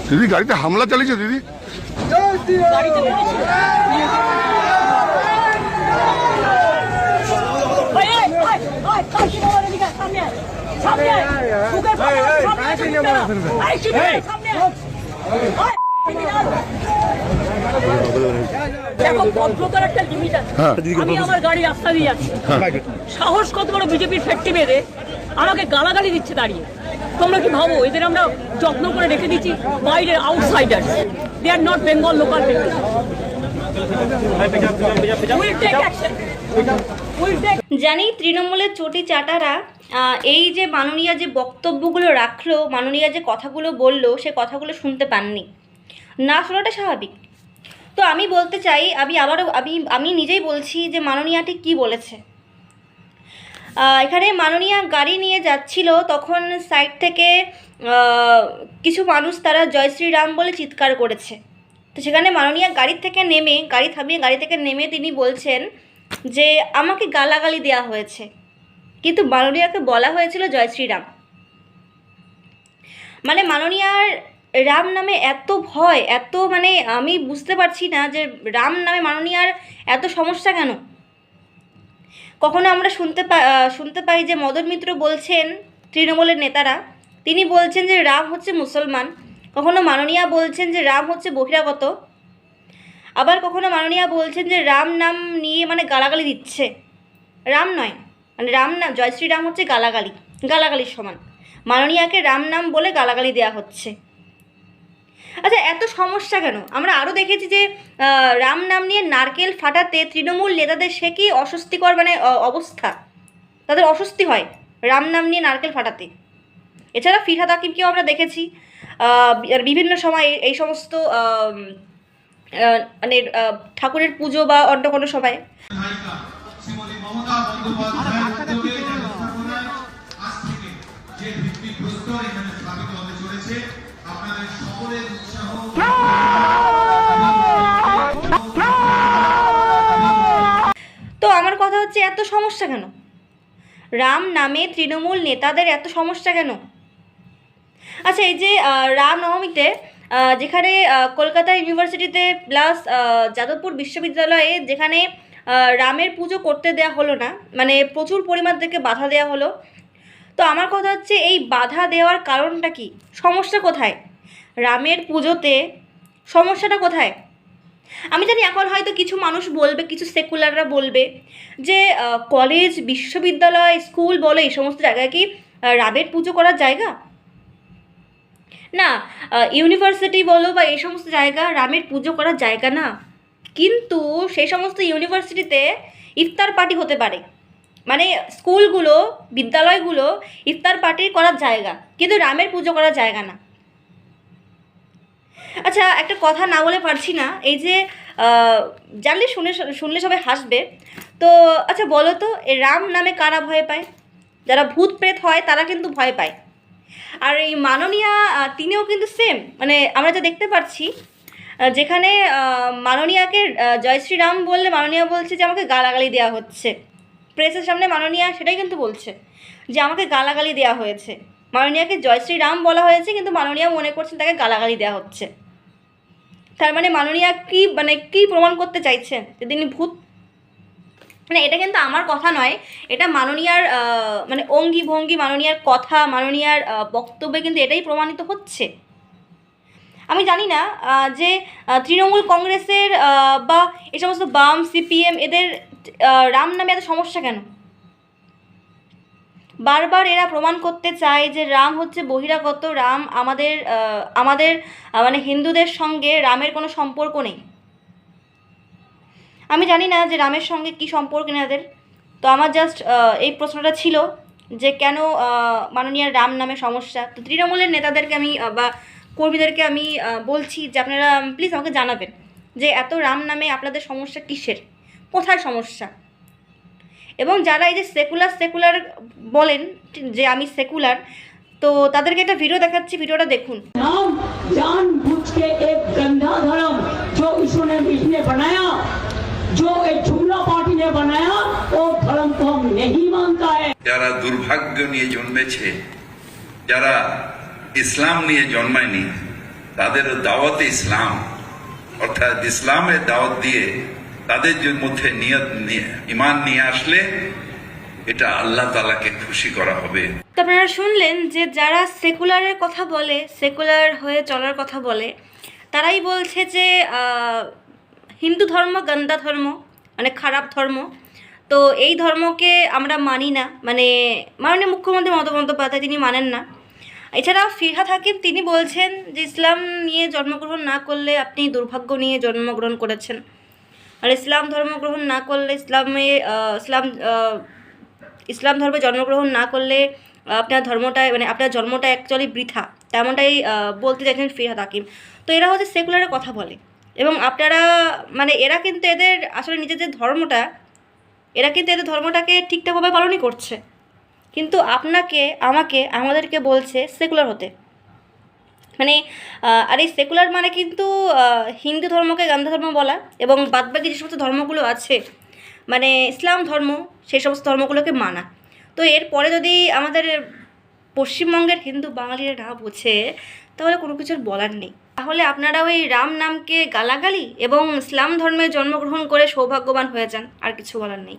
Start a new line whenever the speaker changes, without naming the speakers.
দিদি গাড়িতে হামলা চালিয়েছে দিদি।
দেখো ভদ্রতার একটা লিমিট আছে। আমি আমার গাড়ি রাস্তা দিয়ে যাচ্ছি, সাহস কত বড় বিজেপির ফ্যাক্টরি বেঁধে আমাকে গালাগালি দিচ্ছে দাঁড়িয়ে। তোমরা কি ভাবো এদের আমরা যত্ন করে রেখে দিচ্ছি? বাইরের outsider, they are not Bengal local people.
জানি তৃণমূলের চটি চাটারা এই যে মাননীয়া যে বক্তব্যগুলো রাখলো, মাননীয়া যে কথাগুলো বললো, সে কথাগুলো শুনতে পাননি, না শোনাটা স্বাভাবিক। তো আমি বলতে চাই, আমি নিজেই বলছি যে মাননীয়া ঠিক কী বলেছে। এখানে মাননীয়া গাড়ি নিয়ে যাচ্ছিল, তখন সাইড থেকে কিছু মানুষ তারা জয় শ্রীরাম বলে চিৎকার করেছে। তো সেখানে মাননীয়া গাড়ি থেকে নেমে তিনি বলছেন যে আমাকে গালাগালি দেওয়া হয়েছে, কিন্তু মাননীয়াকে বলা হয়েছিল জয় শ্রীরাম। মানে মাননীয়ার রাম নামে এত ভয়, এত মানে আমি বুঝতে পারছি না যে রাম নামে মাননীয়ার এত সমস্যা কেন। কখনো আমরা শুনতে পাই যে মদন মিত্র বলছেন, তৃণমূলের নেতারা, তিনি বলছেন যে রাম হচ্ছে মুসলমান। কখনো মাননীয়া বলছেন যে রাম হচ্ছে বহিরাগত। আবার কখনো মাননীয়া বলছেন যে রাম নাম নিয়ে মানে গালাগালি দিচ্ছে। রাম নয়, মানে রাম নাম, জয় শ্রীরাম হচ্ছে গালাগালির সমান। মাননীয়াকে রাম নাম বলে গালাগালি দেওয়া হচ্ছে। আচ্ছা, এত সমস্যা কেন? আমরা আরও দেখেছি যে রাম নাম নিয়ে নারকেল ফাটাতে তৃণমূল নেতাদের সে কি অস্বস্তিকর মানে অবস্থা, তাদের অস্বস্তি হয় রাম নাম নিয়ে নারকেল ফাটাতে। এছাড়া ফিরহাদ হাকিমকেও আমরা দেখেছি বিভিন্ন সময় এই সমস্ত মানে ঠাকুরের পুজো বা অন্য কোনো সময়। তো আমার কথা হচ্ছে, এত সমস্যা কেন রাম নামে তৃণমূল নেতাদের, এত সমস্যা কেন? আচ্ছা, এই যে রামনবমীতে যেখানে কলকাতা ইউনিভার্সিটিতে প্লাস যাদবপুর বিশ্ববিদ্যালয়ে যেখানে রামের পুজো করতে দেয়া হলো না, মানে প্রচুর পরিমাণ থেকে বাধা দেওয়া হলো। তো আমার কথা হচ্ছে, এই বাধা দেওয়ার কারণটা কি? সমস্যা কোথায়? রামের পুজোতে সমস্যাটা কোথায়? আমি জানি এখন হয়তো কিছু মানুষ বলবে, কিছু সেকুলাররা বলবে যে কলেজ, বিশ্ববিদ্যালয়, স্কুল বলো, এই সমস্ত জায়গায় কি রামের পুজো করার জায়গা? না, ইউনিভার্সিটি বলো বা এই সমস্ত জায়গা রামের পুজো করার জায়গা না। কিন্তু সেই সমস্ত ইউনিভার্সিটিতে ইফতার পার্টি হতে পারে, মানে স্কুলগুলো, বিদ্যালয়গুলো ইফতার পার্টি করার জায়গা, কিন্তু রামের পুজো করার জায়গা না। আচ্ছা, একটা কথা না বলে পারছি না, এই যে জানলে শুনলে সবাই হাসবে। তো আচ্ছা বলো তো, এই রাম নামে কারা ভয় পায়? যারা ভূত প্রেত হয় তারা কিন্তু ভয় পায়। আর এই মাননীয়া তিনিও কিন্তু সেম, মানে আমরা যা দেখতে পাচ্ছি, যেখানে মাননীয়াকে জয় শ্রীরাম বললে মাননীয়া বলছে যে আমাকে গালাগালি দেওয়া হচ্ছে। প্রেসের সামনে মাননীয়া সেটাই কিন্তু বলছে যে আমাকে গালাগালি দেওয়া হয়েছে। মাননীয়াকে জয় শ্রীরাম বলা হয়েছে, কিন্তু মাননীয়া মনে করছেন তাকে গালাগালি দেওয়া হচ্ছে। তার মানে মাননীয়া কি প্রমাণ করতে চাইছেন? যে তিনি ভূত? মানে এটা কিন্তু আমার কথা নয়, এটা মাননীয়ার মানে অঙ্গি ভঙ্গি, মাননীয়ার কথা, মাননীয়ার বক্তব্যে কিন্তু এটাই প্রমাণিত হচ্ছে। আমি জানি না যে তৃণমূল কংগ্রেসের বা এই সমস্ত বাম, সিপিএম, এদের রাম নামে এত সমস্যা কেন? বারবার এরা প্রমাণ করতে চায় যে রাম হচ্ছে বহিরাগত, রাম আমাদের মানে হিন্দুদের সঙ্গে রামের কোনো সম্পর্ক নেই। আমি জানি না যে রামের সঙ্গে কি সম্পর্ক এনাদের। তো আমার জাস্ট এই প্রশ্নটা ছিল যে কেন মাননীয় রাম নামে সমস্যা। তো তৃণমূলের নেতাদেরকে আমি বা কর্মীদেরকে আমি বলছি যে আপনারা প্লিজ আমাকে জানাবেন যে এত রাম নামে আপনাদের সমস্যা কিসের, কোথায় সমস্যা। এবং যারা এই যে সেকুলার বলেন যে আমি সেকুলার, তো তাদেরকে একটা ভিডিও দেখাচ্ছি, ভিডিওটা দেখুন।
नाम जानबूझ के एक गंदा धर्म जो इसने इसने बनाया, जो एक जुमला पार्टी ने बनाया, वो धर्म को हम नहीं मानता है।
যারা দুর্ভাগ্য নিয়ে জন্মেছে, যারা ইসলাম নিয়ে জন্মায়নি,
তাদের দাওয়াতে ইসলাম অর্থাৎ ইসলামের দাওয়াত দিয়ে তাদের মধ্যে ঈমান নিয়ে আসলে এটা আল্লাহ তাআলাকে খুশি করা হবে।
তো আপনারা শুনলেন যে যারা সেকুলারের কথা বলে, সেকুলার হয়ে চলার কথা বলে, তারাই বলছে যে হিন্দু ধর্ম গন্দা ধর্ম, মানে খারাপ ধর্ম, তো এই ধর্মকে আমরা মানি না, মানে মাননীয় মুখ্যমন্ত্রী মমতা বন্দ্যোপাধ্যায় তিনি মানেন না। এছাড়াও ফিরহাদ হাকিম তিনি বলছেন যে ইসলাম নিয়ে জন্মগ্রহণ না করলে আপনি দুর্ভাগ্য নিয়ে জন্মগ্রহণ করেছেন, আর ইসলাম ধর্ম গ্রহণ না করলে ইসলাম ধর্মে জন্মগ্রহণ না করলে আপনার ধর্মটাই, মানে আপনার জন্মটা অ্যাকচুয়ালি বৃথা, তেমনটাই বলতে চাইছেন ফিরহাদ হাকিম। তো এরা হচ্ছে সেকুলারের কথা বলে, এবং আপনারা মানে এরা কিন্তু এদের আসলে নিজেদের ধর্মটা, এরা কিন্তু এদের ধর্মটাকে ঠিকঠাকভাবে পালনই করছে, কিন্তু আপনাকে আমাদেরকে বলছে সেকুলার হতে। মানে আর এই সেকুলার মানে কিন্তু হিন্দু ধর্মকে গান্ধা ধর্ম বলা, এবং বাদবাকি যে সমস্ত ধর্মগুলো আছে মানে ইসলাম ধর্ম, সেই সমস্ত ধর্মগুলোকে মানা। তো এরপরে যদি আমাদের পশ্চিমবঙ্গের হিন্দু বাঙালিরা না বোঝে তাহলে কোনো কিছুর বলার নেই। তাহলে আপনারা ওই রাম নামকে গালাগালি এবং ইসলাম ধর্মে জন্মগ্রহণ করে সৌভাগ্যবান হয়ে যান, আর কিছু বলার নেই।